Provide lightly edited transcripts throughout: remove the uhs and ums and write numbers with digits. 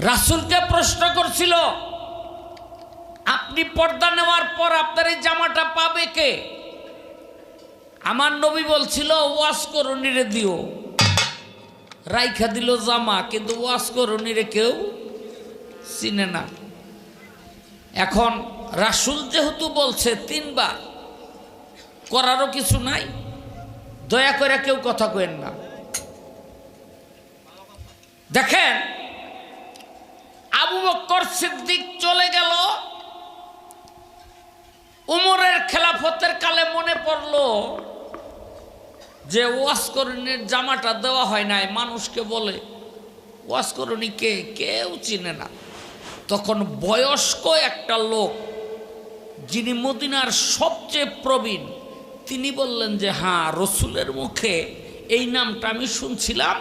রাসূলকে প্রশ্ন করছিল, আপনি পর্দা নেওয়ার পর আপনার এই জামাটা পাবে কে? আমার নবী বলছিল, ওয়াজ করুনিরে দিও। রাইখা দিল জামা, কিন্তু ওয়াজ করুনিরে কেউ চিনে না। এখন রাসূল যেহেতু বলছে তিনবার, করারও কিছু নাই, দয়া করে কেউ কথা কইেন না। দেখেন, আবু বকর সিদ্দিক চলে গেল, উমরের খেলাফতের কালে মনে পড়লো যে ওয়াজ করুনির জামাটা দেওয়া হয় নাই। মানুষকে বলে ওয়াজ করুনি কে, কেউ চিনে না। তখন বয়স্ক একটা লোক, যিনি মদিনার সবচেয়ে প্রবীণ, তিনি বললেন যে হ্যাঁ, রসুলের মুখে এই নামটা আমি শুনছিলাম,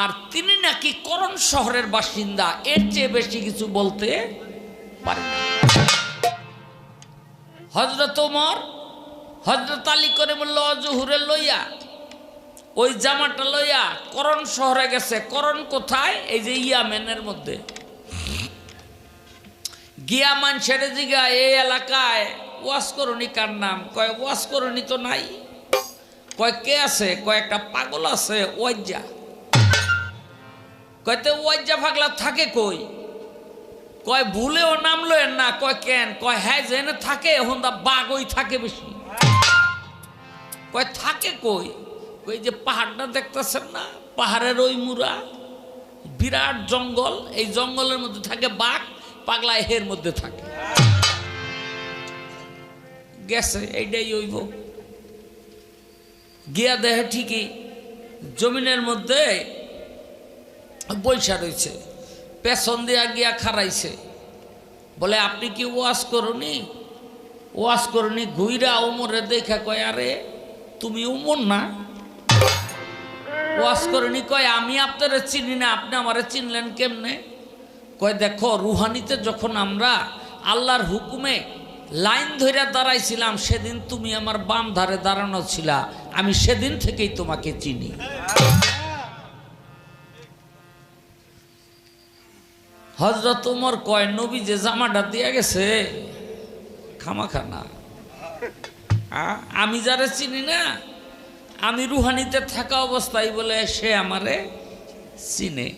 আর তিনি নাকি করণ শহরের বাসিন্দা, এর চেয়ে বেশি কিছু বলতে পারেন না। হযরত ওমর হযরত আলী করে বলল, জহুরে লইয়া ওই জামাটা লইয়া করণ শহরে গেছে। করণ কোথায়? এই যে ইয়ামেনের মধ্যে। গিয়া মানুষের জিগা, এই এলাকায় ওয়াজ করুনি কার নাম? কয় ওয়াজ করুনি তো নাই। কয় কে আছে? কয় একটা পাগল আছে, ওয়াজ্জা। কয়তে ওয়াজ্জা পাগলা থাকে কই? কয় ভুলেও নাম লয়েন না। কয় কেন? কয় হ্যাঁ, যেন থাকে হন্দা বাঘই থাকে বেশি। কয় থাকে কই? কই যে পাহাড়টা দেখতেছেন না, পাহাড়ের ওই মুরা বিরাট জঙ্গল, এই জঙ্গলের মধ্যে থাকে বাঘ, পাগলা এর মধ্যে থাকে। গেছে, এইটাই হইব। গিয়া দেহে ঠিকই জমিনের মধ্যে বৈশা রয়েছে, পেছন দিয়া গিয়া খারাইছে। বলে আপনি কি ওয়াজ করুনি? ওয়াজ করুনি। ঘুইরা উমরে দেখা কয়, আরে তুমি উমর না? ওয়াজ করুনি। কয় আমি আপনারা চিনি না, আপনি আমারে চিনলেন কেমনে? কয় দেখো, রুহানিতে যখন আমরা আল্লাহর হুকুমে লাইন ধরে দাঁড়াইছিলাম, সেদিন তুমি আমার বাম ধারে দাঁড়ানো ছিলা, আমি সেদিন থেকেই তোমাকে চিনি। হযরত ওমর কয়, নবী যে জামাটা দিয়া গেছে খামাখানা, আমি যারে চিনি না, আমি রুহানিতে থাকা অবস্থায় বলে সে আমারে চিনে।